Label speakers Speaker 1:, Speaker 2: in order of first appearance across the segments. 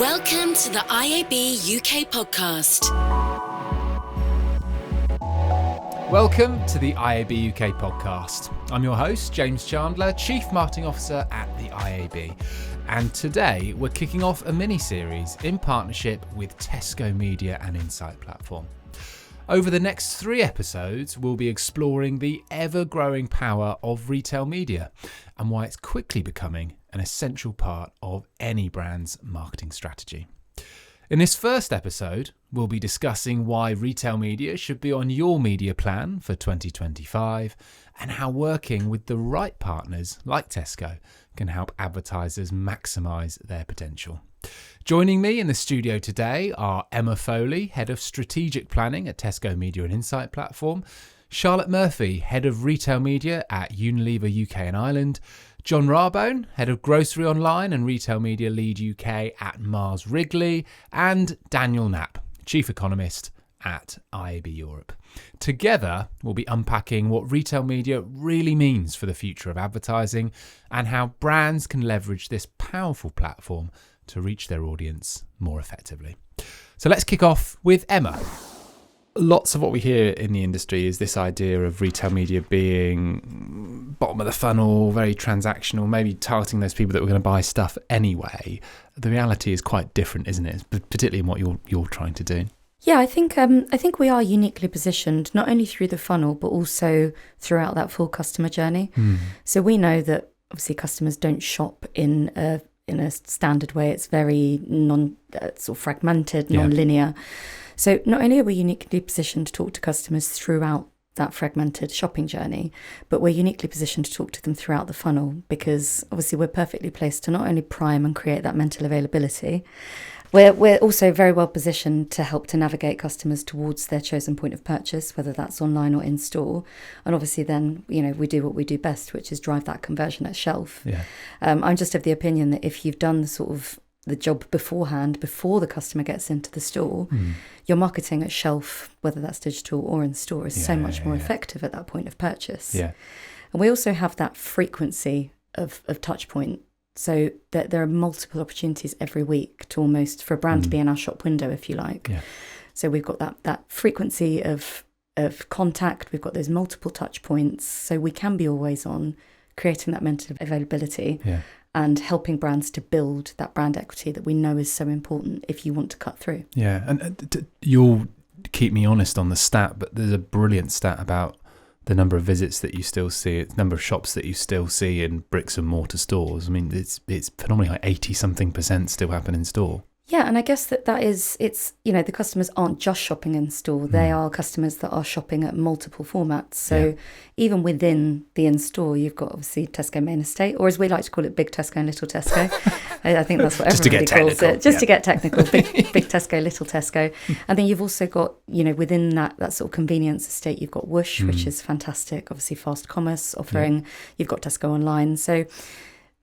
Speaker 1: Welcome to the IAB UK Podcast.
Speaker 2: Welcome to the IAB UK Podcast. I'm your host, James Chandler, Chief Marketing Officer at the IAB. And today we're kicking off a mini-series in partnership with Tesco Media and Insight Platform. Over the next 3 episodes, we'll be exploring the ever-growing power of retail media and why it's quickly becoming an essential part of any brand's marketing strategy. In this first episode, we'll be discussing why retail media should be on your media plan for 2025 and how working with the right partners like Tesco can help advertisers maximise their potential. Joining me in the studio today are Emma Foley, Head of Strategic Planning at Tesco Media and Insight Platform, Charlotte Murphy, Head of Retail Media at Unilever UK and Ireland, Jon Rabone, Head of Grocery Online and Retail Media Lead UK at Mars Wrigley, and Daniel Knapp, Chief Economist at IAB Europe. Together, we'll be unpacking what retail media really means for the future of advertising and how brands can leverage this powerful platform to reach their audience more effectively. So let's kick off with Emma. Lots of what we hear in the industry is this idea of retail media being bottom of the funnel, very transactional, maybe targeting those people that were going to buy stuff anyway. The reality is quite different, isn't it? Particularly in what you're trying to do.
Speaker 3: Yeah, I think we are uniquely positioned, not only through the funnel, but also throughout that full customer journey. So we know that obviously customers don't shop in a standard way. It's very sort of fragmented, non-linear. So not only are we uniquely positioned to talk to customers throughout that fragmented shopping journey, but we're uniquely positioned to talk to them throughout the funnel because obviously we're perfectly placed to not only prime and create that mental availability, we're also very well positioned to help to navigate customers towards their chosen point of purchase, whether that's online or in store. And obviously then, we do what we do best, which is drive that conversion at shelf.
Speaker 2: Yeah.
Speaker 3: I'm just of the opinion that if you've done the job beforehand, before the customer gets into the store, your marketing at shelf, whether that's digital or in store, is so much more effective at that point of purchase.
Speaker 2: Yeah.
Speaker 3: And we also have that frequency of touch point, so that there are multiple opportunities every week for a brand to be in our shop window, if you like.
Speaker 2: Yeah.
Speaker 3: So we've got that frequency of contact, we've got those multiple touch points, so we can be always on, creating that mental availability.
Speaker 2: Yeah.
Speaker 3: And helping brands to build that brand equity that we know is so important if you want to cut through.
Speaker 2: Yeah, and you'll keep me honest on the stat, but there's a brilliant stat about the number of visits that you still see, the number of shops that you still see in bricks and mortar stores. I mean, it's phenomenally like 80-something% still happen in store.
Speaker 3: Yeah, and I guess it's the customers aren't just shopping in store. They are customers that are shopping at multiple formats. So even within the in-store, you've got obviously Tesco Main Estate, or as we like to call it, Big Tesco and Little Tesco. I think that's what everybody calls it. Just to get technical, big Tesco, Little Tesco. And then you've also got, within that sort of convenience estate, you've got Whoosh, which is fantastic. Obviously fast commerce offering. You've got Tesco Online. So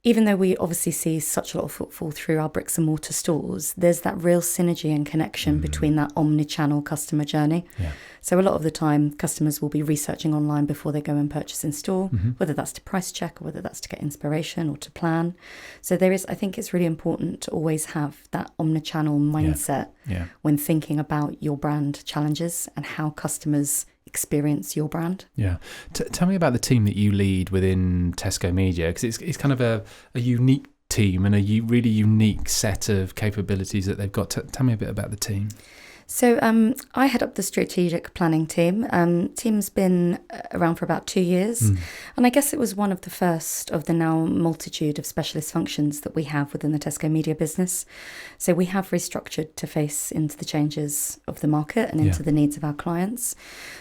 Speaker 3: even though we obviously see such a lot of footfall through our bricks and mortar stores, there's that real synergy and connection between that omni-channel customer journey. Yeah. So a lot of the time, customers will be researching online before they go and purchase in store, whether that's to price check or whether that's to get inspiration or to plan. So I think it's really important to always have that omni-channel mindset when thinking about your brand challenges and how customers experience your brand.
Speaker 2: Yeah. Tell me about the team that you lead within Tesco Media, because it's kind of a unique team and a really unique set of capabilities that they've got. Tell me a bit about the team.
Speaker 3: So I head up the strategic planning team. Team's been around for about 2 years. And I guess it was one of the first of the now multitude of specialist functions that we have within the Tesco Media business. So we have restructured to face into the changes of the market and into the needs of our clients.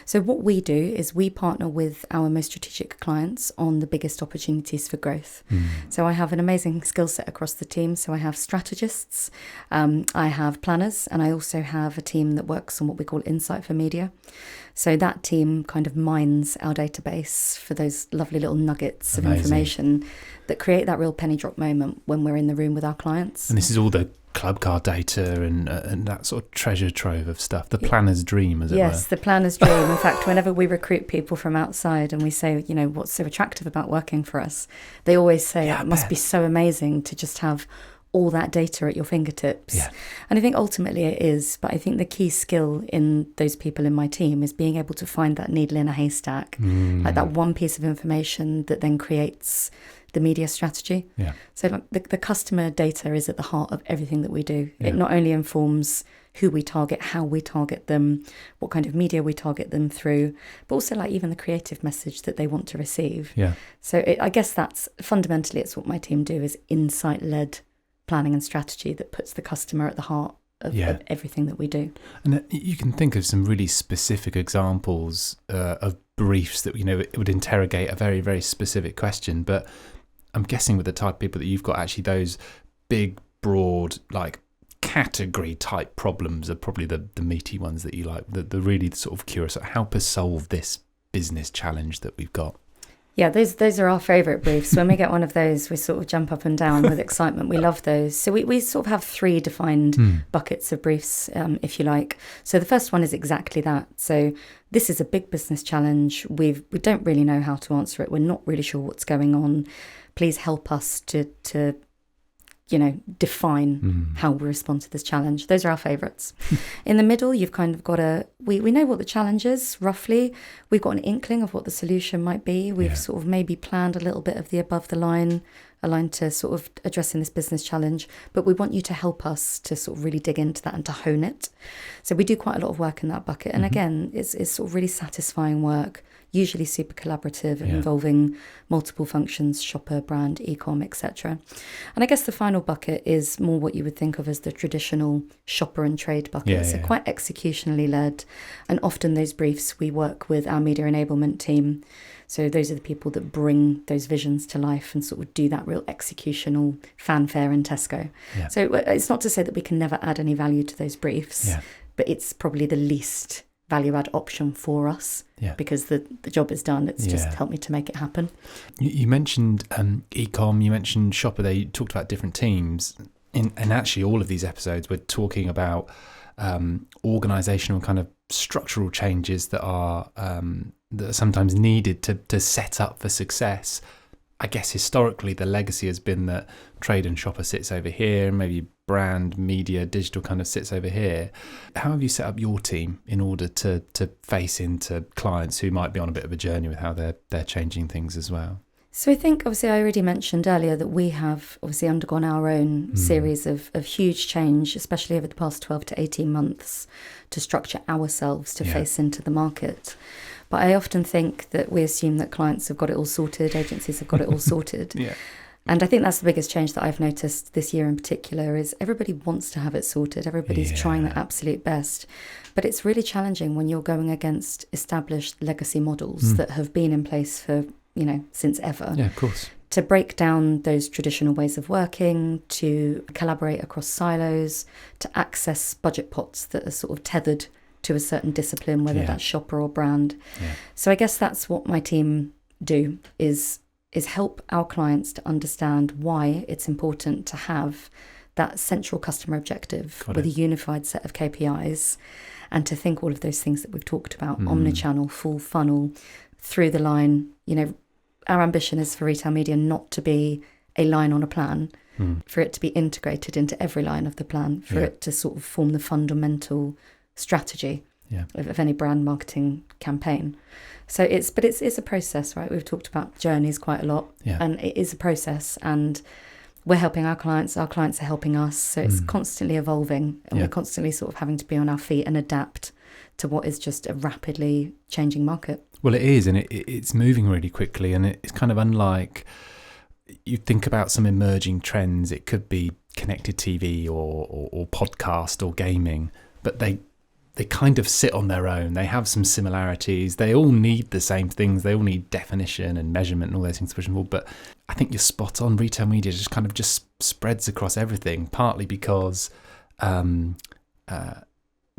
Speaker 3: So what we do is we partner with our most strategic clients on the biggest opportunities for growth. So I have an amazing skill set across the team. So I have strategists, I have planners, and I also have a team that works on what we call Insight for Media. So that team kind of mines our database for those lovely little nuggets of information that create that real penny drop moment when we're in the room with our clients.
Speaker 2: And this is all the club card data and that sort of treasure trove of stuff. The planner's dream, as it were.
Speaker 3: Yes, the planner's dream. In fact, whenever we recruit people from outside and we say, what's so attractive about working for us, they always say it must be so amazing to just have all that data at your fingertips.
Speaker 2: Yeah.
Speaker 3: And I think ultimately it is, but I think the key skill in those people in my team is being able to find that needle in a haystack, like that one piece of information that then creates the media strategy.
Speaker 2: Yeah.
Speaker 3: So like the customer data is at the heart of everything that we do.
Speaker 2: Yeah.
Speaker 3: It not only informs who we target, how we target them, what kind of media we target them through, but also like even the creative message that they want to receive.
Speaker 2: Yeah.
Speaker 3: So I guess that's fundamentally, it's what my team do, is insight-led planning and strategy that puts the customer at the heart of everything that we do.
Speaker 2: And you can think of some really specific examples of briefs that, it would interrogate a very, very specific question. But I'm guessing with the type of people that you've got, actually those big, broad, like category type problems are probably the meaty ones that you like, the really sort of curious, help us solve this business challenge that we've got.
Speaker 3: Yeah, those are our favourite briefs. When we get one of those, we sort of jump up and down with excitement. We love those. So we sort of have 3 defined buckets of briefs, if you like. So the first one is exactly that. So this is a big business challenge. We don't really know how to answer it. We're not really sure what's going on. Please help us to define how we respond to this challenge. Those are our favourites. In the middle, you've kind of got we know what the challenge is, roughly. We've got an inkling of what the solution might be. We've sort of maybe planned a little bit of the above the line, aligned to sort of addressing this business challenge, but we want you to help us to sort of really dig into that and to hone it. So we do quite a lot of work in that bucket. And again, it's sort of really satisfying work, usually super collaborative and involving multiple functions, shopper, brand, e-com, etc. And I guess the final bucket is more what you would think of as the traditional shopper and trade bucket. So quite executionally led. And often those briefs, we work with our media enablement team. So those are the people that bring those visions to life and sort of do that real executional fanfare in Tesco. Yeah. So it's not to say that we can never add any value to those briefs, but it's probably the least value add option for us because the job is done. It's just helped me to make it happen.
Speaker 2: You mentioned e-com, you mentioned shopper there, you talked about different teams. And actually all of these episodes we're talking about organisational kind of structural changes that are sometimes needed to set up for success. I guess historically the legacy has been that trade and shopper sits over here, maybe brand, media, digital kind of sits over here. How have you set up your team in order to face into clients who might be on a bit of a journey with how they're changing things as well?
Speaker 3: So I think, obviously, I already mentioned earlier that we have obviously undergone our own series of huge change, especially over the past 12 to 18 months, to structure ourselves to face into the market. But I often think that we assume that clients have got it all sorted, agencies have got it all sorted. And I think that's the biggest change that I've noticed this year in particular is everybody wants to have it sorted. Everybody's trying their absolute best. But it's really challenging when you're going against established legacy models that have been in place for, since ever.
Speaker 2: Yeah, of course.
Speaker 3: To break down those traditional ways of working, to collaborate across silos, to access budget pots that are sort of tethered to a certain discipline, whether that's shopper or brand. So I guess that's what my team do, is help our clients to understand why it's important to have that central customer objective with a unified set of KPIs, and to think all of those things that we've talked about, omnichannel, full funnel, through the line. Our ambition is for retail media not to be a line on a plan, for it to be integrated into every line of the plan, for it to sort of form the fundamental strategy of any brand marketing campaign. So it's a process, right? We've talked about journeys quite a lot, and it is a process, and we're helping our clients are helping us. So it's constantly evolving, and we're constantly sort of having to be on our feet and adapt to what is just a rapidly changing market. Well,
Speaker 2: it is, and it's moving really quickly, and it's kind of unlike, you think about some emerging trends. It could be connected TV or podcast or gaming, but they kind of sit on their own. They have some similarities. They all need the same things. They all need definition and measurement and all those things to push them forward. But I think you're spot on. Retail media just kind of just spreads across everything, partly because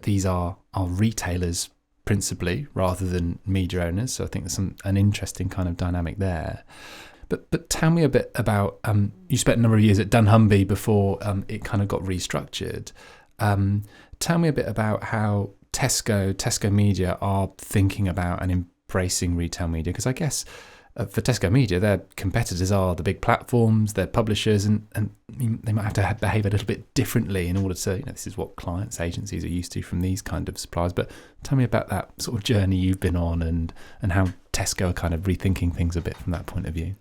Speaker 2: these are retailers principally rather than media owners. So I think there's an interesting kind of dynamic there. But tell me a bit about, you spent a number of years at dunnhumby before it kind of got restructured. Tell me a bit about how Tesco Media are thinking about and embracing retail media, because I guess for Tesco Media, their competitors are the big platforms, their publishers, and they might have to behave a little bit differently in order to, this is what clients, agencies are used to from these kind of suppliers. But tell me about that sort of journey you've been on and how Tesco are kind of rethinking things a bit from that point of view.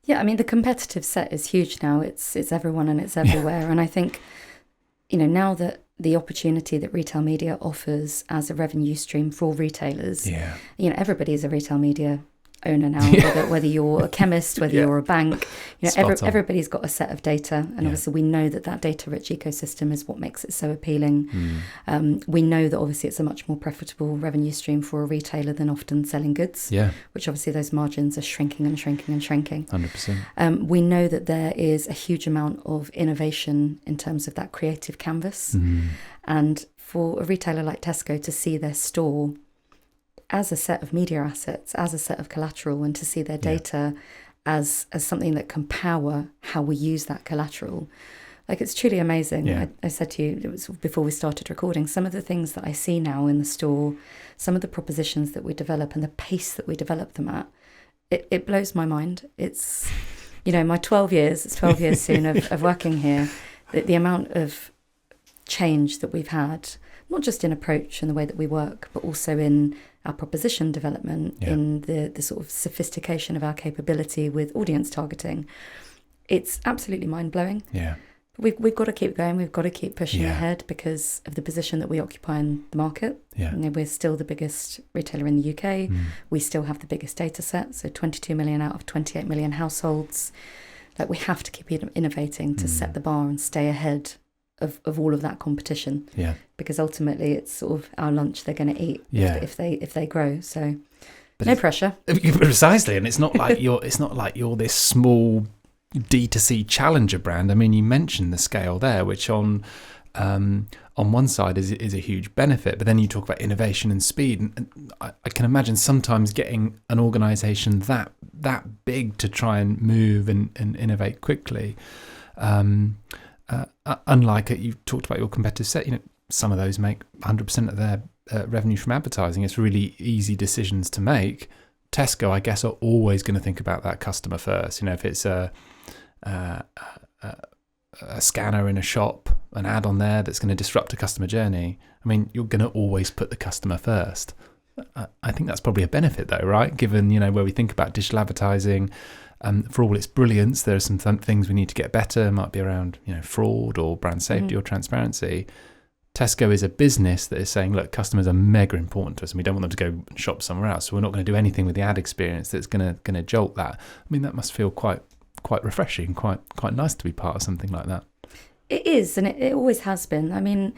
Speaker 3: Yeah, I mean, the competitive set is huge now. It's everyone and it's everywhere. And I think, now that the opportunity that retail media offers as a revenue stream for retailers, everybody is a retail media owner now, whether you're a chemist, whether you're a bank, everybody's got a set of data, and obviously we know that data rich ecosystem is what makes it so appealing. We know that obviously it's a much more profitable revenue stream for a retailer than often selling goods, which obviously those margins are shrinking and shrinking and shrinking.
Speaker 2: 100%.
Speaker 3: We know that there is a huge amount of innovation in terms of that creative canvas, and for a retailer like Tesco to see their store as a set of media assets, as a set of collateral, and to see their data as something that can power how we use that collateral. Like, it's truly amazing.
Speaker 2: Yeah.
Speaker 3: I said to you, it was before we started recording, some of the things that I see now in the store, some of the propositions that we develop and the pace that we develop them at, it blows my mind. It's, my 12 years, it's 12 years soon of working here, the amount of change that we've had, not just in approach and the way that we work, but also in our proposition development, in the sort of sophistication of our capability with audience targeting. It's absolutely mind-blowing.
Speaker 2: Yeah.
Speaker 3: We've got to keep going. We've got to keep pushing ahead because of the position that we occupy in the market.
Speaker 2: Yeah.
Speaker 3: We're still the biggest retailer in the UK. We still have the biggest data set, so 22 million out of 28 million households. Like, we have to keep innovating to set the bar and stay ahead of all of that competition, because ultimately it's sort of our lunch they're going to eat if they grow. So, but no pressure.
Speaker 2: Precisely, and it's not like you're this small D2C challenger brand. I mean, you mentioned the scale there, which on one side is a huge benefit, but then you talk about innovation and speed, and I can imagine sometimes getting an organisation that big to try and move and innovate quickly. Unlike you talked about your competitive set, some of those make 100% of their revenue from advertising. It's really easy decisions to make. Tesco, I guess, are always going to think about that customer first. If it's a scanner in a shop, an ad on there that's going to disrupt a customer journey, I mean, you're going to always put the customer first. I think that's probably a benefit, though, right? Given, where we think about digital advertising, for all its brilliance, there are some things we need to get better. It might be around, fraud or brand safety or transparency. Tesco is a business that is saying, look, customers are mega important to us and we don't want them to go and shop somewhere else. So we're not going to do anything with the ad experience that's going to jolt that. I mean, that must feel quite refreshing, quite nice to be part of something like that.
Speaker 3: It is, and it always has been. I mean,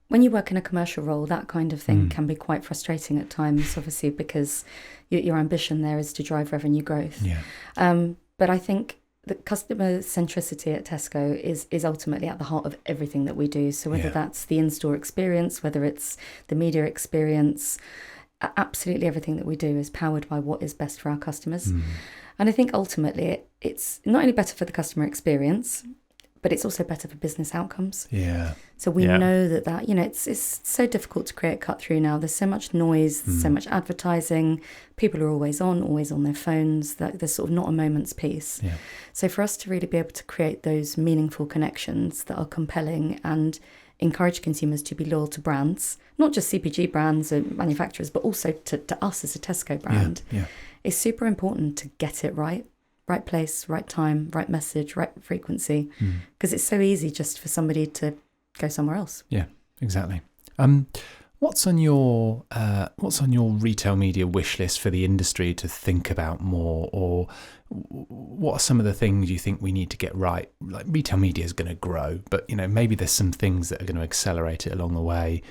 Speaker 3: when you work in a commercial role, that kind of thing can be quite frustrating at times, obviously, because your ambition there is to drive revenue growth.
Speaker 2: Yeah.
Speaker 3: But I think the customer centricity at Tesco is ultimately at the heart of everything that we do. So whether that's the in-store experience, whether it's the media experience, absolutely everything that we do is powered by what is best for our customers. And I think ultimately it's not only better for the customer experience, but it's also better for business outcomes.
Speaker 2: Yeah.
Speaker 3: So we know that it's so difficult to create cut through now. There's so much noise, so much advertising. People are always on their phones. That there's sort of not a moment's peace.
Speaker 2: Yeah.
Speaker 3: So for us to really be able to create those meaningful connections that are compelling and encourage consumers to be loyal to brands, not just CPG brands and manufacturers, but also to us as a Tesco brand, is super important to get it right. Right place, right time, right message, right frequency, because it's so easy just for somebody to go somewhere else.
Speaker 2: Yeah, exactly. What's on your retail media wish list for the industry to think about more, or what are some of the things you think we need to get right? Like, retail media is going to grow, but maybe there's some things that are going to accelerate it along the way.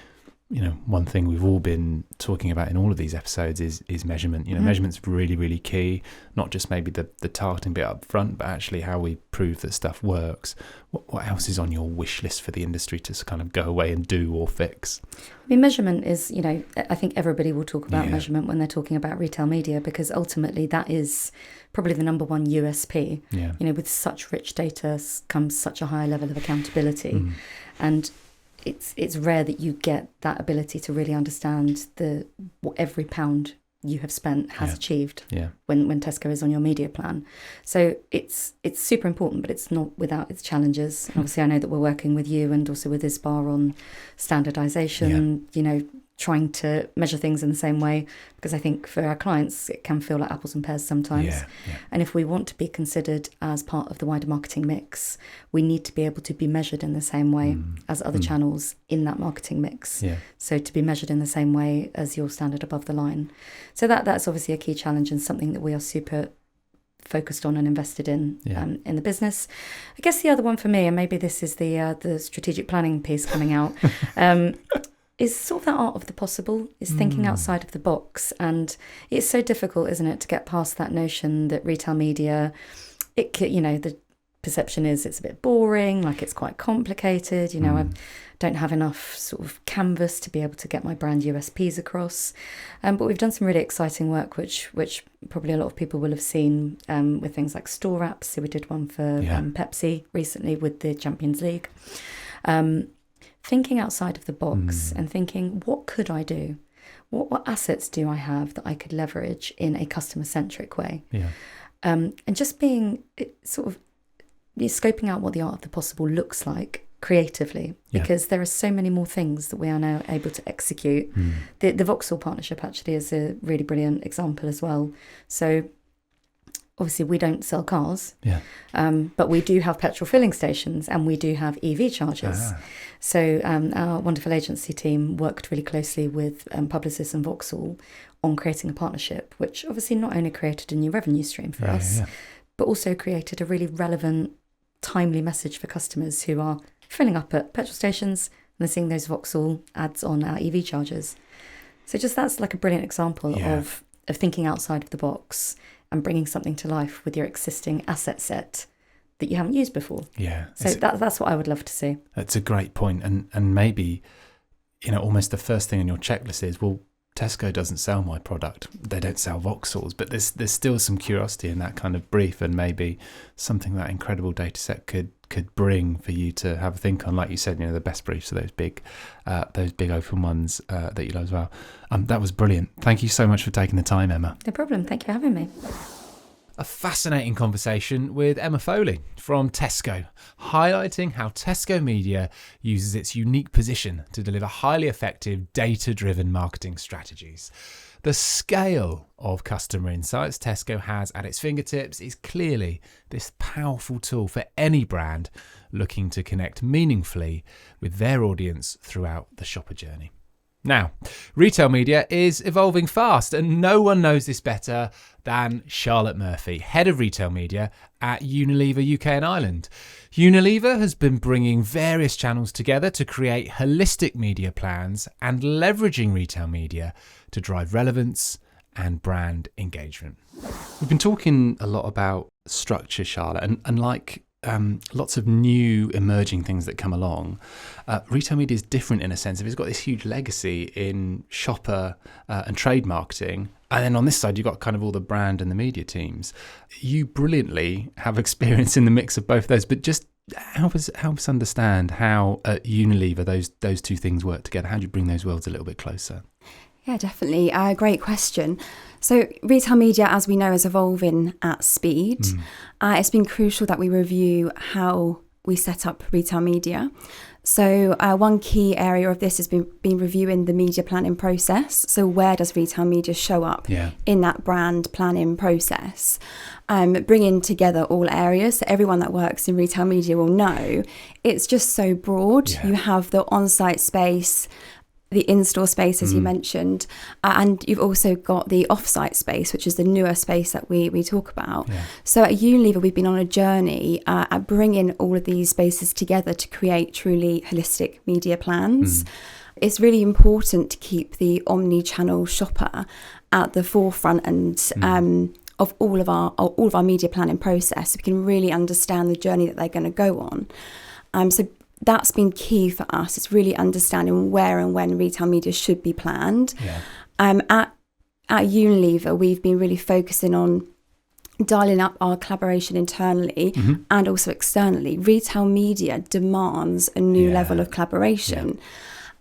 Speaker 2: One thing we've all been talking about in all of these episodes is measurement. Measurement's really, really key, not just maybe the targeting bit up front, but actually how we prove that stuff works. What else is on your wish list for the industry to kind of go away and do or fix?
Speaker 3: I mean, measurement is, I think everybody will talk about measurement when they're talking about retail media, because ultimately that is probably the number one USP.
Speaker 2: Yeah.
Speaker 3: With such rich data comes such a high level of accountability. And it's rare that you get that ability to really understand what every pound you have spent has achieved
Speaker 2: Yeah.
Speaker 3: when Tesco is on your media plan. So it's super important, but it's not without its challenges. And obviously, I know that we're working with you and also with ISBA on standardisation, trying to measure things in the same way, because I think for our clients, it can feel like apples and pears sometimes.
Speaker 2: Yeah.
Speaker 3: And if we want to be considered as part of the wider marketing mix, we need to be able to be measured in the same way as other channels in that marketing mix.
Speaker 2: Yeah.
Speaker 3: So to be measured in the same way as your standard above the line. So that's obviously a key challenge and something that we are super focused on and invested in the business. I guess the other one for me, and maybe this is the strategic planning piece coming out, is sort of that art of the possible, is thinking outside of the box. And it's so difficult, isn't it, to get past that notion that retail media, the perception is it's a bit boring, like it's quite complicated. I don't have enough sort of canvas to be able to get my brand USPs across. But we've done some really exciting work, which probably a lot of people will have seen with things like store apps. So we did one for Pepsi recently with the Champions League. Thinking outside of the box and thinking, what could I do? What assets do I have that I could leverage in a customer-centric way?
Speaker 2: Yeah.
Speaker 3: And just being sort of scoping out what the art of the possible looks like creatively, because there are so many more things that we are now able to execute. The Vauxhall partnership actually is a really brilliant example as well. So obviously we don't sell cars, but we do have petrol filling stations and we do have EV chargers. So our wonderful agency team worked really closely with Publicis and Vauxhall on creating a partnership, which obviously not only created a new revenue stream for us, but also created a really relevant, timely message for customers who are filling up at petrol stations and they're seeing those Vauxhall ads on our EV chargers. So just that's like a brilliant example of thinking outside of the box and bringing something to life with your existing asset set that you haven't used before. Yeah. So that's what I would love to see.
Speaker 2: That's a great point. And maybe, almost the first thing on your checklist is, well, Tesco doesn't sell my product. They don't sell Vauxhalls, but there's still some curiosity in that kind of brief, and maybe something that incredible data set could bring for you to have a think on. Like you said, the best briefs are those big open ones that you love as well. That was brilliant. Thank you so much for taking the time, Emma.
Speaker 3: No problem. Thank you for having me.
Speaker 2: A fascinating conversation with Emma Foley from Tesco, highlighting how Tesco Media uses its unique position to deliver highly effective data-driven marketing strategies. The scale of customer insights Tesco has at its fingertips is clearly this powerful tool for any brand looking to connect meaningfully with their audience throughout the shopper journey. Now, retail media is evolving fast, and no one knows this better than Charlotte Murphy, Head of Retail Media at Unilever UK and Ireland. Unilever has been bringing various channels together to create holistic media plans and leveraging retail media to drive relevance and brand engagement. We've been talking a lot about structure, Charlotte, and like lots of new emerging things that come along. Retail media is different in a sense of it's got this huge legacy in shopper and trade marketing. And then on this side, you've got kind of all the brand and the media teams. You brilliantly have experience in the mix of both of those, but just help us understand how at Unilever those two things work together. How do you bring those worlds a little bit closer?
Speaker 4: Yeah, definitely. Great question. So retail media, as we know, is evolving at speed. It's been crucial that we review how we set up retail media. So one key area of this has been reviewing the media planning process. So where does retail media show up in that brand planning process? Bringing together all areas. So everyone that works in retail media will know it's just so broad. You have the on-site space, the in-store space, as you mentioned, and you've also got the off-site space, which is the newer space that we talk about. So at Unilever, we've been on a journey at bringing all of these spaces together to create truly holistic media plans. It's really important to keep the omni-channel shopper at the forefront and of all of our media planning process, so we can really understand the journey that they're going to go on. So that's been key for us. It's really understanding where and when retail media should be planned. At Unilever, we've been really focusing on dialing up our collaboration internally and also externally. Retail media demands a new level of collaboration.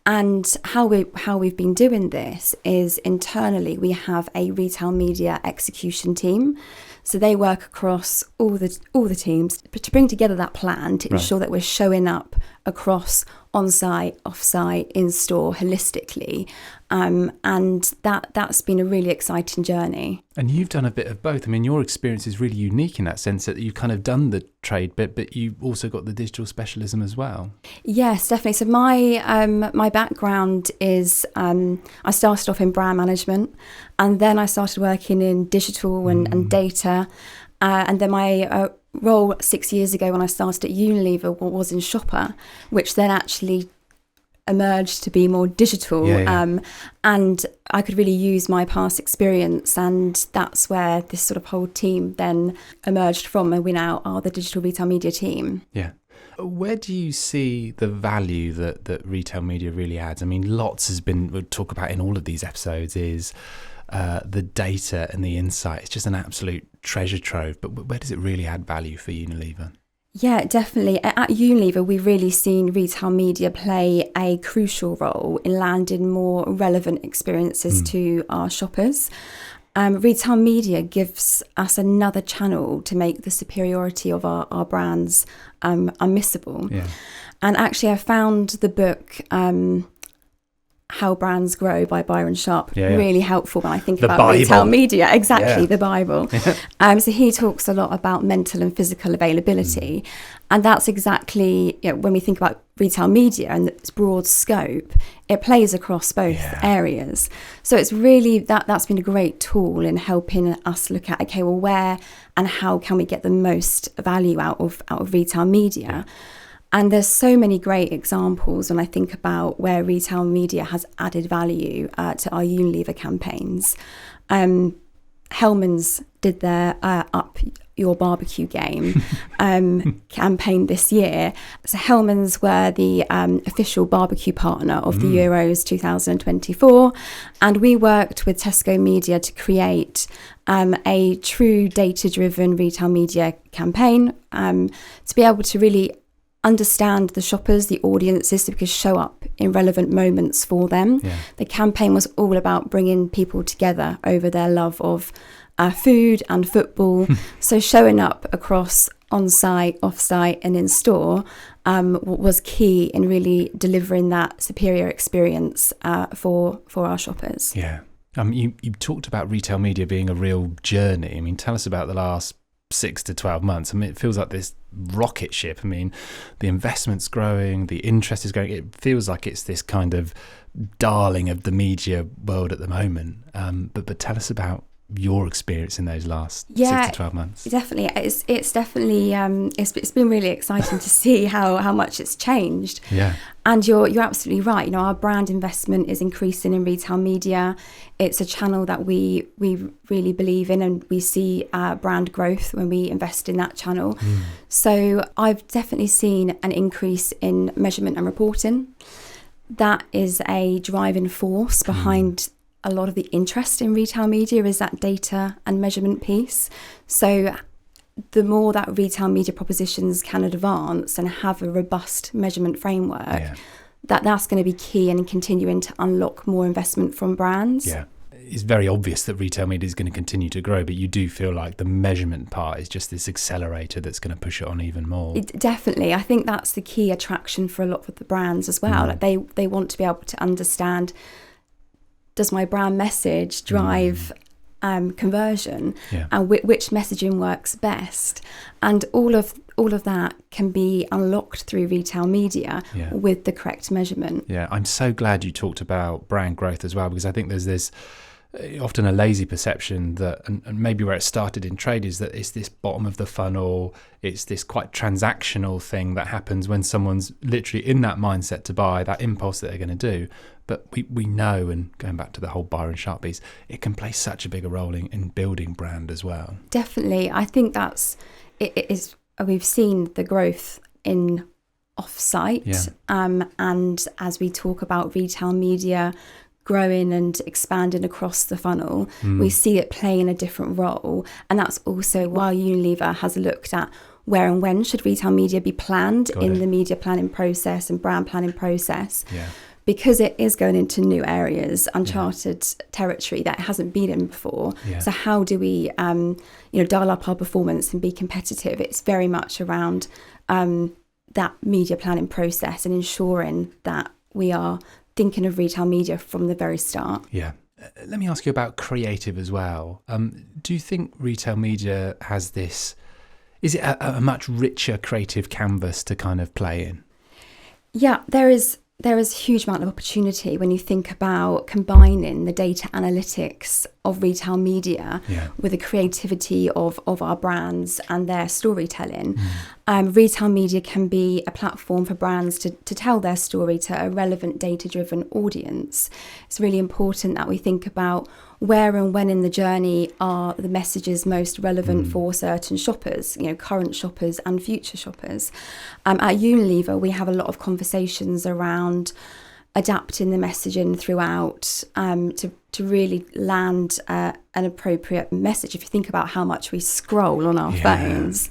Speaker 4: And how we've been doing this is internally we have a retail media execution team. So they work across all the teams to bring together that plan to ensure that we're showing up across on-site, off-site, in-store holistically. And that's been a really exciting journey.
Speaker 2: And you've done a bit of both. I mean, your experience is really unique in that sense that you've kind of done the trade bit, but you've also got the digital specialism as well.
Speaker 4: Yes, definitely. So my background is I started off in brand management, and then I started working in digital and data. And then my role 6 years ago when I started at Unilever was in shopper, which then actually emerged to be more digital. And I could really use my past experience, and that's where this sort of whole team then emerged from, and we now are the digital retail media team.
Speaker 2: Yeah. Where do you see the value that retail media really adds? I mean, lots has been, we'll talk about in all of these episodes, is the data and the insight. It's just an absolute treasure trove. But where does it really add value for Unilever?
Speaker 4: Yeah, definitely. At Unilever, we've really seen retail media play a crucial role in landing more relevant experiences to our shoppers. Retail media gives us another channel to make the superiority of our brands unmissable. Yeah. And actually, I found the book How Brands Grow by Byron Sharp really helpful when I think about
Speaker 2: Bible.
Speaker 4: Retail media. Exactly, the Bible. So he talks a lot about mental and physical availability. And that's exactly, when we think about retail media and its broad scope, it plays across both areas. So it's really, that's been a great tool in helping us look at, okay, well, where and how can we get the most value out of retail media? And there's so many great examples when I think about where retail media has added value to our Unilever campaigns. Hellmann's did their Up Your Barbecue Game campaign this year. So Hellmann's were the official barbecue partner of the Euros 2024. And we worked with Tesco Media to create a true data-driven retail media campaign to be able to really understand the shoppers, the audiences, so we could show up in relevant moments for them. The campaign was all about bringing people together over their love of food and football. So showing up across on-site, off-site and in-store was key in really delivering that superior experience for our shoppers.
Speaker 2: Yeah. You talked about retail media being a real journey. I mean, tell us about the last 6 to 12 months. I mean, it feels like this rocket ship. I mean, the investment's growing, the interest is growing. It feels like it's this kind of darling of the media world at the moment. But tell us about your experience in those last 6 to 12 months.
Speaker 4: Definitely. It's definitely it's been really exciting to see how much it's changed. Yeah. And you're absolutely right. Our brand investment is increasing in retail media. It's a channel that we really believe in, and we see brand growth when we invest in that channel. So I've definitely seen an increase in measurement and reporting. That is a driving force behind a lot of the interest in retail media, is that data and measurement piece. So the more that retail media propositions can advance and have a robust measurement framework, that's going to be key in continuing to unlock more investment from brands. Yeah.
Speaker 2: It's very obvious that retail media is going to continue to grow, but you do feel like the measurement part is just this accelerator that's going to push it on even more.
Speaker 4: Definitely. I think that's the key attraction for a lot of the brands as well. Like they want to be able to understand, does my brand message drive conversion, and which messaging works best? And all of that can be unlocked through retail media with the correct measurement.
Speaker 2: Yeah, I'm so glad you talked about brand growth as well, because I think there's this often a lazy perception that, and maybe where it started in trade, is that it's this bottom of the funnel, it's this quite transactional thing that happens when someone's literally in that mindset to buy, that impulse that they're going to do. But we know, and going back to the whole Byron Sharp piece, it can play such a bigger role in building brand as well.
Speaker 4: Definitely. I think it is. We've seen the growth in off-site, and as we talk about retail media growing and expanding across the funnel, we see it playing a different role. And that's also why Unilever has looked at where and when should retail media be planned in the media planning process and brand planning process. because it is going into new areas, uncharted territory that it hasn't been in before. So how do we, dial up our performance and be competitive? It's very much around that media planning process and ensuring that we are thinking of retail media from the very start.
Speaker 2: Yeah. Let me ask you about creative as well. Do you think retail media has this, is it a much richer creative canvas to kind of play in?
Speaker 4: Yeah, there is a huge amount of opportunity when you think about combining the data analytics of retail media with the creativity of our brands and their storytelling. Retail media can be a platform for brands to tell their story to a relevant data-driven audience. It's really important that we think about where and when in the journey are the messages most relevant for certain shoppers, current shoppers and future shoppers. At Unilever, we have a lot of conversations around adapting the messaging throughout to really land an appropriate message. If you think about how much we scroll on our phones,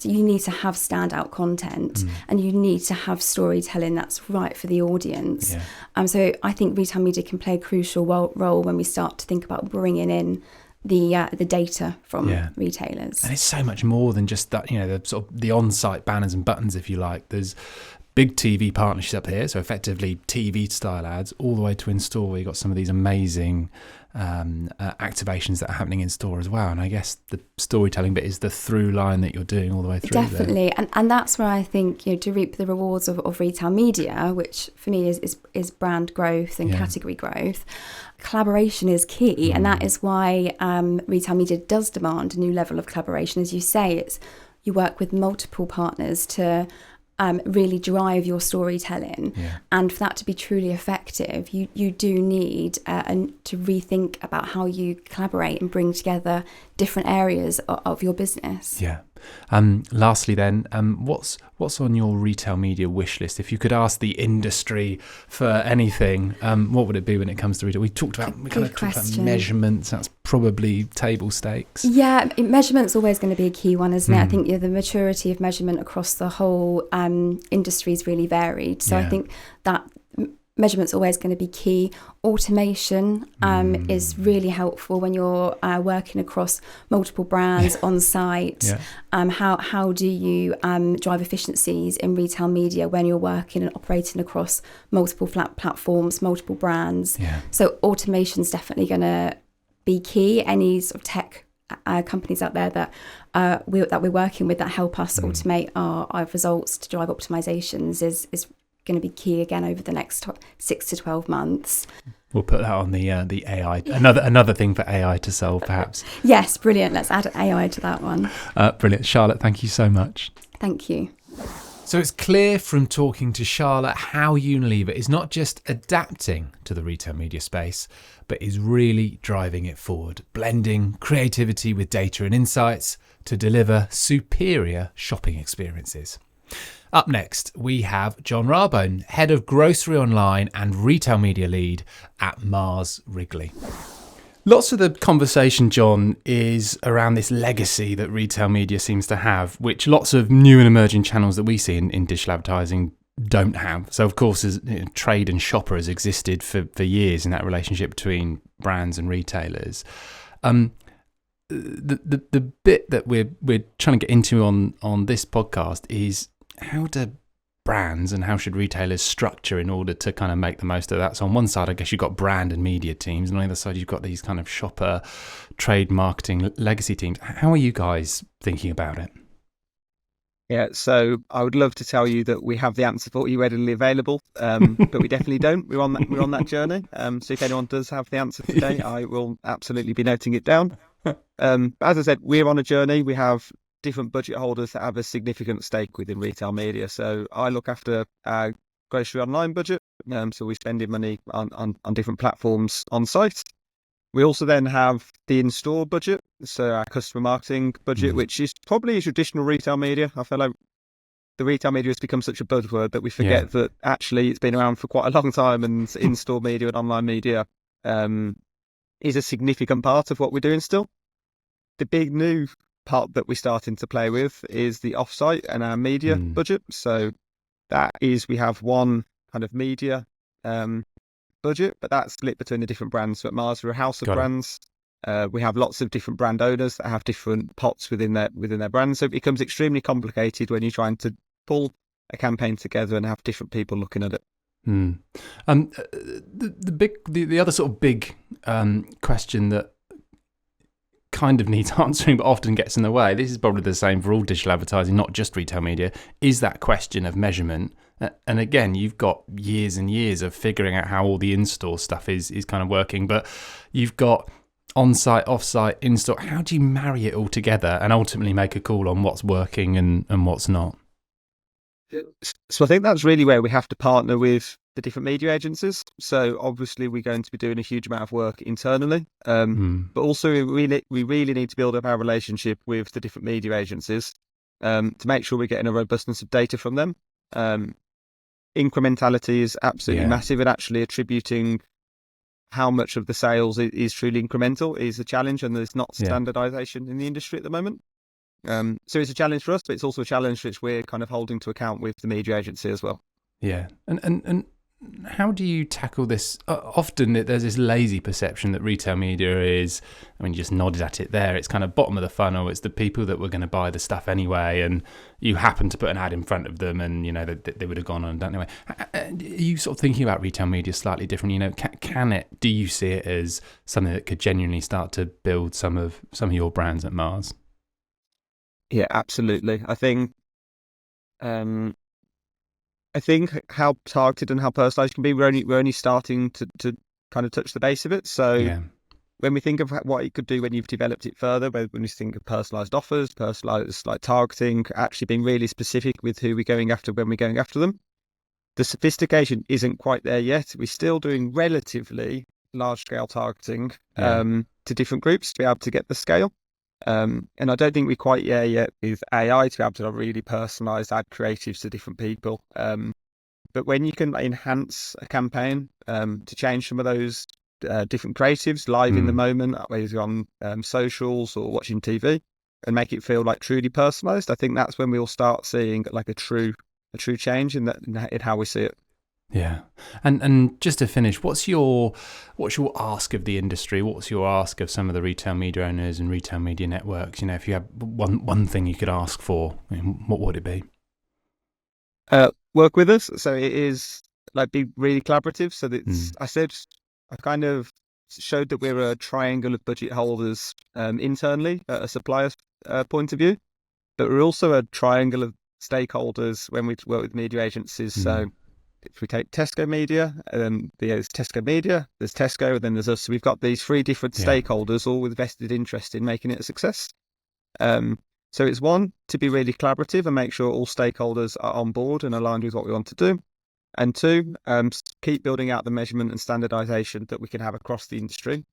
Speaker 4: you need to have standout content and you need to have storytelling that's right for the audience. So I think retail media can play a crucial role when we start to think about bringing in the data from retailers.
Speaker 2: And it's so much more than just that, the sort of the on-site banners and buttons, if you like. There's big TV partnerships up here, so effectively TV style ads, all the way to in-store where you've got some of these amazing activations that are happening in store as well. And I guess the storytelling bit is the through line that you're doing all the way through.
Speaker 4: Definitely. And that's where I think, to reap the rewards of retail media, which for me is brand growth and category growth, collaboration is key. And that is why retail media does demand a new level of collaboration. As you say, you work with multiple partners to really drive your storytelling. And for that to be truly effective, you do need to rethink about how you collaborate and bring together different areas of your business.
Speaker 2: Lastly then, what's on your retail media wish list? If you could ask the industry for anything, what would it be when it comes to retail? We talked about measurements. That's probably table stakes.
Speaker 4: Measurement's always going to be a key one, isn't it? I think the maturity of measurement across the whole industry is really varied. So I think that measurement's always going to be key. Automation is really helpful when you're working across multiple brands on site. How do you drive efficiencies in retail media when you're working and operating across multiple platforms, multiple brands? So automation's definitely going to be key. Any sort of tech companies out there that we're working with that help us automate our results to drive optimizations is going to be key again over the next 6 to 12 months.
Speaker 2: We'll put that on the AI, another thing for AI to solve, perhaps.
Speaker 4: Yes, brilliant. Let's add AI to that one.
Speaker 2: Brilliant. Charlotte, thank you so much.
Speaker 4: Thank you.
Speaker 2: So it's clear from talking to Charlotte how Unilever is not just adapting to the retail media space, but is really driving it forward, blending creativity with data and insights to deliver superior shopping experiences. Up next, we have Jon Rabone, Head of Grocery Online and Retail Media Lead at Mars Wrigley. Lots of the conversation, Jon, is around this legacy that retail media seems to have, which lots of new and emerging channels that we see in digital advertising don't have. So, of course, trade and shopper has existed for years in that relationship between brands and retailers. The bit that we're trying to get into on this podcast is how do brands and how should retailers structure in order to kind of make the most of that? So on one side, I guess you've got brand and media teams, and on the other side, you've got these kind of shopper, trade marketing, legacy teams. How are you guys thinking about it?
Speaker 5: Yeah, so I would love to tell you that we have the answer for you readily available, but we definitely don't. We're on that journey. So if anyone does have the answer today, I will absolutely be noting it down. As I said, we're on a journey. We have different budget holders that have a significant stake within retail media. So I look after our grocery online budget. So we're spending money on different platforms on site. We also then have the in-store budget, so our customer marketing budget, which is probably traditional retail media. I feel like the retail media has become such a buzzword that we forget that actually it's been around for quite a long time, and in-store media and online media is a significant part of what we're doing still. The big new part that we're starting to play with is the offsite and our media budget. So that is, we have one kind of media budget, but that's split between the different brands. So at Mars, we're a house of brands. We have lots of different brand owners that have different pots within their brand. So it becomes extremely complicated when you're trying to pull a campaign together and have different people looking at it.
Speaker 2: The other sort of big question that kind of needs answering but often gets in the way, this is probably the same for all digital advertising, not just retail media, is that question of measurement. And again, you've got years and years of figuring out how all the in-store stuff is kind of working, but you've got on-site, off-site, in-store. How do you marry it all together and ultimately make a call on what's working and what's not?
Speaker 5: So I think that's really where we have to partner with the different media agencies. So obviously we're going to be doing a huge amount of work internally, but also we really need to build up our relationship with the different media agencies to make sure we're getting a robustness of data from them. Incrementality is absolutely massive, and actually attributing how much of the sales is truly incremental is a challenge, and there's not standardization in the industry at the moment. So it's a challenge for us, but it's also a challenge which we're kind of holding to account with the media agency as well.
Speaker 2: Yeah. And how do you tackle this? Often there's this lazy perception that retail media is, I mean, you just nodded at it there, it's kind of bottom of the funnel. It's the people that were going to buy the stuff anyway, and you happen to put an ad in front of them, and, you know, they would have gone on and done it anyway. Are you sort of thinking about retail media slightly different? You know, do you see it as something that could genuinely start to build some of your brands at Mars?
Speaker 5: Yeah, absolutely. I think how targeted and how personalised can be, we're only starting to kind of touch the base of it. So when we think of what it could do when you've developed it further, when we think of personalised offers, personalised like targeting, actually being really specific with who we're going after when we're going after them, the sophistication isn't quite there yet. We're still doing relatively large scale targeting to different groups to be able to get the scale. And I don't think we're quite there yet with AI to be able to really personalise ad creatives to different people. But when you can enhance a campaign to change some of those different creatives live in the moment, whether on socials or watching TV, and make it feel like truly personalised, I think that's when we'll start seeing like a true change in how we see it.
Speaker 2: Yeah. And just to finish, what's your ask of the industry? What's your ask of some of the retail media owners and retail media networks? You know, if you have one thing you could ask for, I mean, what would it be?
Speaker 5: Work with us. So it is like be really collaborative. So that I kind of showed that we're a triangle of budget holders internally at a supplier's point of view, but we're also a triangle of stakeholders when we work with media agencies. So if we take Tesco Media, there's Tesco Media, there's Tesco, and then there's us. So we've got these three different stakeholders, all with vested interest in making it a success. So it's one, to be really collaborative and make sure all stakeholders are on board and aligned with what we want to do. And two, keep building out the measurement and standardization that we can have across the industry.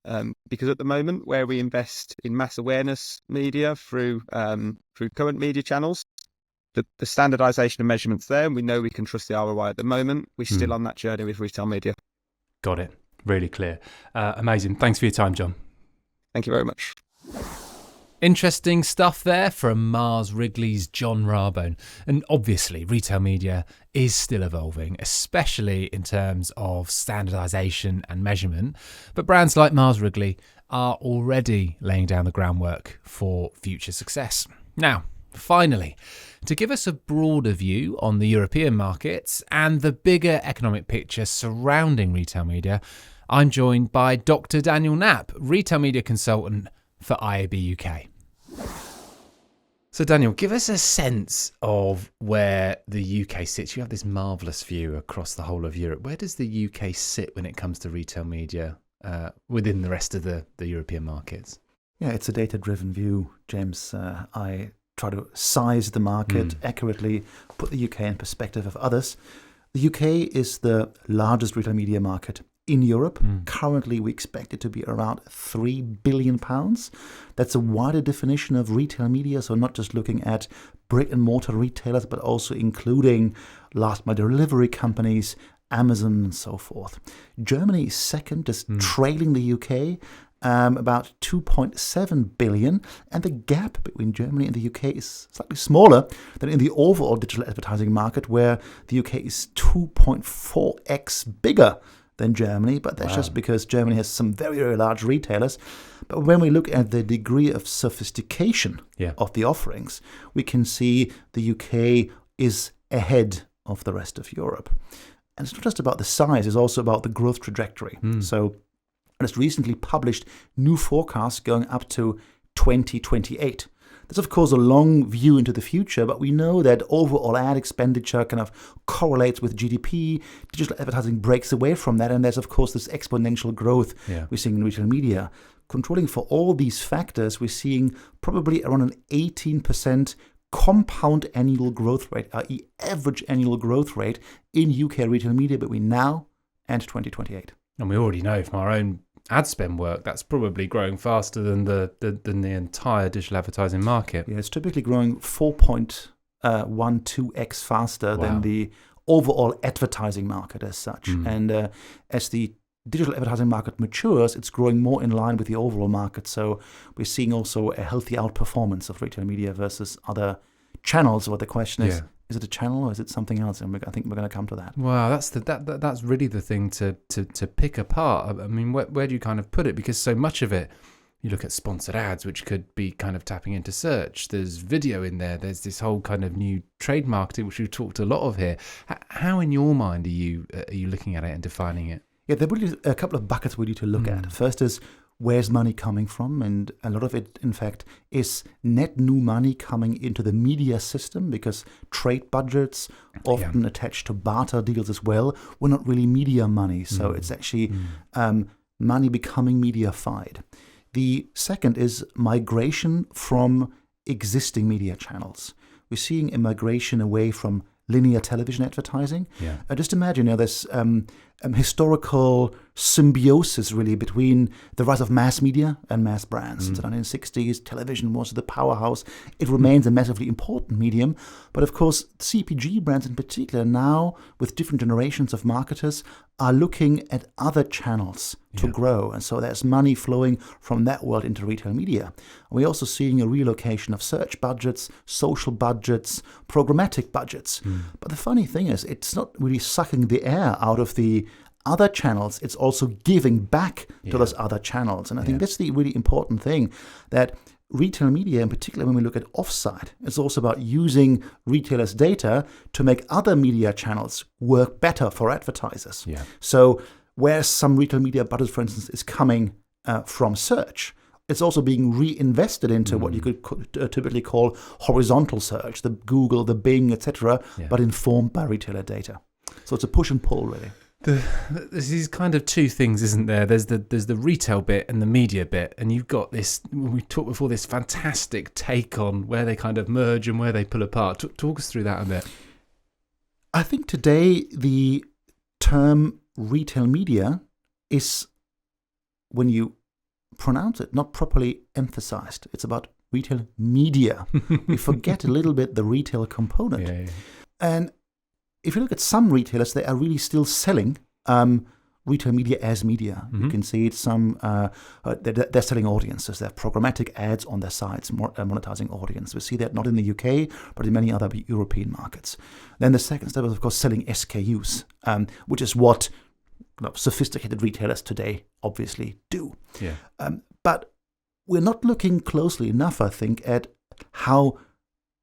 Speaker 5: Because at the moment, where we invest in mass awareness media through current media channels, the standardization of measurements there, and we know we can trust the ROI at the moment. We're still on that journey with retail media. Got
Speaker 2: it. Really clear. Amazing. Thanks for your time, Jon.
Speaker 5: Thank you very much.
Speaker 2: Interesting stuff there from Mars Wrigley's Jon Rabone. And obviously, retail media is still evolving, especially in terms of standardization and measurement. But brands like Mars Wrigley are already laying down the groundwork for future success. Now, finally, to give us a broader view on the European markets and the bigger economic picture surrounding retail media, I'm joined by Dr. Daniel Knapp, retail media consultant for IAB UK. So Daniel, give us a sense of where the UK sits. You have this marvellous view across the whole of Europe. Where does the UK sit when it comes to retail media within the rest of the European markets?
Speaker 6: Yeah, it's a data-driven view, James. I try to size the market accurately, put the UK in perspective of others. The UK is the largest retail media market in Europe. Currently, we expect it to be around £3 billion. That's a wider definition of retail media, so not just looking at brick and mortar retailers, but also including last mile delivery companies, Amazon and so forth. Germany is second, just trailing the UK, about 2.7 billion, and the gap between Germany and the UK is slightly smaller than in the overall digital advertising market, where the UK is 2.4x bigger than Germany, but that's just because Germany has some very, very large retailers. But when we look at the degree of sophistication of the offerings, we can see the UK is ahead of the rest of Europe. And it's not just about the size, it's also about the growth trajectory. So just recently published new forecasts going up to 2028. That's, of course, a long view into the future, but we know that overall ad expenditure kind of correlates with GDP. Digital advertising breaks away from that, and there's, of course, this exponential growth we're seeing in retail media. Controlling for all these factors, we're seeing probably around an 18% compound annual growth rate, i.e. average annual growth rate in UK retail media between now and 2028.
Speaker 2: And we already know from our own ad spend work, that's probably growing faster than the entire digital advertising market.
Speaker 6: Yeah, it's typically growing 4.12x faster than the overall advertising market as such. And as the digital advertising market matures, it's growing more in line with the overall market. So we're seeing also a healthy outperformance of retail media versus other channels. What the question is it a channel or is it something else? And I think we're going to come to that.
Speaker 2: Wow, that's really the thing to pick apart. I mean, where do you kind of put it? Because so much of it, you look at sponsored ads, which could be kind of tapping into search. There's video in there. There's this whole kind of new trade marketing, which we've talked a lot of here. How, in your mind, are you looking at it and defining it?
Speaker 6: Yeah, there are a couple of buckets we need to look at. First is, where's money coming from? And a lot of it, in fact, is net new money coming into the media system, because trade budgets, often attached to barter deals as well, were not really media money. So it's actually money becoming media-fied. The second is migration from existing media channels. We're seeing a migration away from linear television advertising. Just imagine, there's historical symbiosis really between the rise of mass media and mass brands. In the 1960s, television was the powerhouse. It remains a massively important medium. But of course, CPG brands in particular now, with different generations of marketers, are looking at other channels to grow. And so there's money flowing from that world into retail media. We're also seeing a relocation of search budgets, social budgets, programmatic budgets. But the funny thing is, it's not really sucking the air out of the other channels. It's also giving back to those other channels. And I think that's the really important thing, that retail media, in particular when we look at offsite, it's also about using retailers' data to make other media channels work better for advertisers. So where some retail media budget, for instance, is coming from search, it's also being reinvested into what you could typically call horizontal search, the Google, the Bing, etc., but informed by retailer data. So it's a push and pull, really.
Speaker 2: There's these kind of two things, isn't there? There's the retail bit and the media bit, and you've got this, we talked before, this fantastic take on where they kind of merge and where they pull apart. Talk us through that a bit.
Speaker 6: I think today the term retail media is, when you pronounce it, not properly emphasized. It's about retail media. We forget a little bit the retail component. And if you look at some retailers, they are really still selling retail media as media. You can see it's they're selling audiences. They have programmatic ads on their sites, monetizing audience. We see that not in the UK, but in many other European markets. Then the second step is, of course, selling SKUs, which is what sophisticated retailers today obviously do. But we're not looking closely enough, I think, at how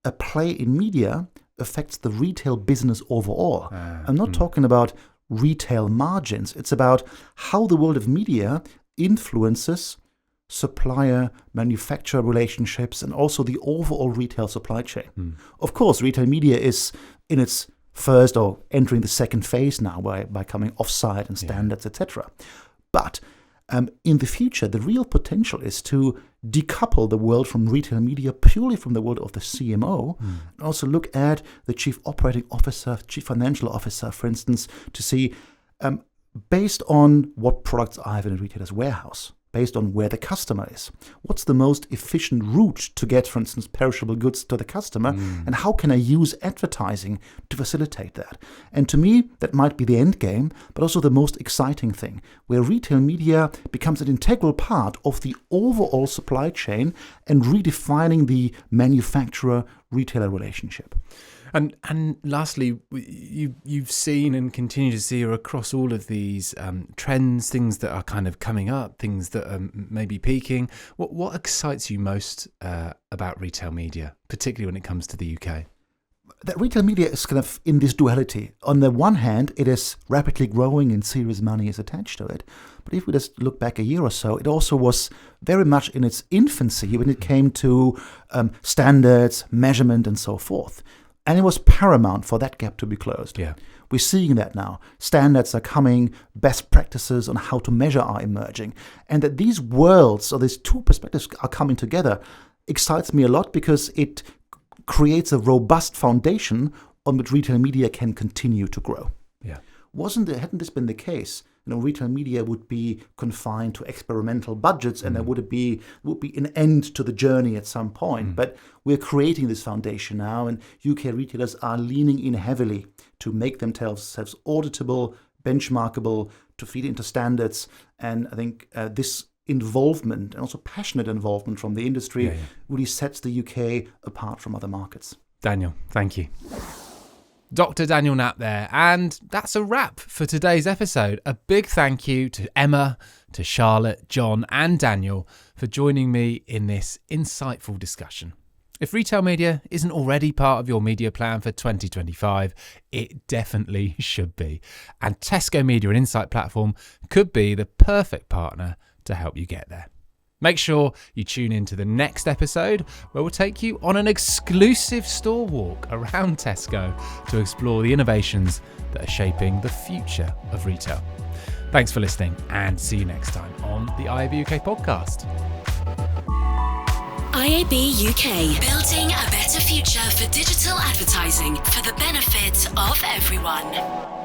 Speaker 6: a play in media affects the retail business overall. I'm not talking about retail margins. It's about how the world of media influences supplier, manufacturer relationships, and also the overall retail supply chain. Of course, retail media is in its first or entering the second phase now by coming offsite and standards, etc. But in the future, the real potential is to decouple the world from retail media purely from the world of the CMO, and also look at the chief operating officer, chief financial officer, for instance, to see, based on what products I have in a retailer's warehouse, based on where the customer is. What's the most efficient route to get, for instance, perishable goods to the customer? And how can I use advertising to facilitate that? And to me, that might be the end game, but also the most exciting thing, where retail media becomes an integral part of the overall supply chain and redefining the manufacturer-retailer relationship.
Speaker 2: And lastly, you've seen and continue to see across all of these trends, things that are kind of coming up, things that are maybe peaking. What excites you most about retail media, particularly when it comes to the UK?
Speaker 6: That retail media is kind of in this duality. On the one hand, it is rapidly growing and serious money is attached to it. But if we just look back a year or so, it also was very much in its infancy when it came to standards, measurement, and so forth. And it was paramount for that gap to be closed.
Speaker 2: Yeah.
Speaker 6: We're seeing that now. Standards are coming, best practices on how to measure are emerging. And that these worlds, or these two perspectives are coming together, excites me a lot because it creates a robust foundation on which retail media can continue to grow.
Speaker 2: Yeah.
Speaker 6: Hadn't this been the case, retail media would be confined to experimental budgets and there would be an end to the journey at some point. But we're creating this foundation now, and UK retailers are leaning in heavily to make themselves auditable, benchmarkable, to feed into standards. And I think this involvement and also passionate involvement from the industry really sets the UK apart from other markets.
Speaker 2: Daniel, thank you. Dr. Daniel Knapp there, and that's a wrap for today's episode. A big thank you to Emma, to Charlotte, Jon and Daniel for joining me in this insightful discussion. If retail media isn't already part of your media plan for 2025, it definitely should be. And Tesco Media and Insight Platform could be the perfect partner to help you get there. Make sure you tune in to the next episode where we'll take you on an exclusive store walk around Tesco to explore the innovations that are shaping the future of retail. Thanks for listening and see you next time on the IAB UK Podcast.
Speaker 1: IAB UK, building a better future for digital advertising for the benefit of everyone.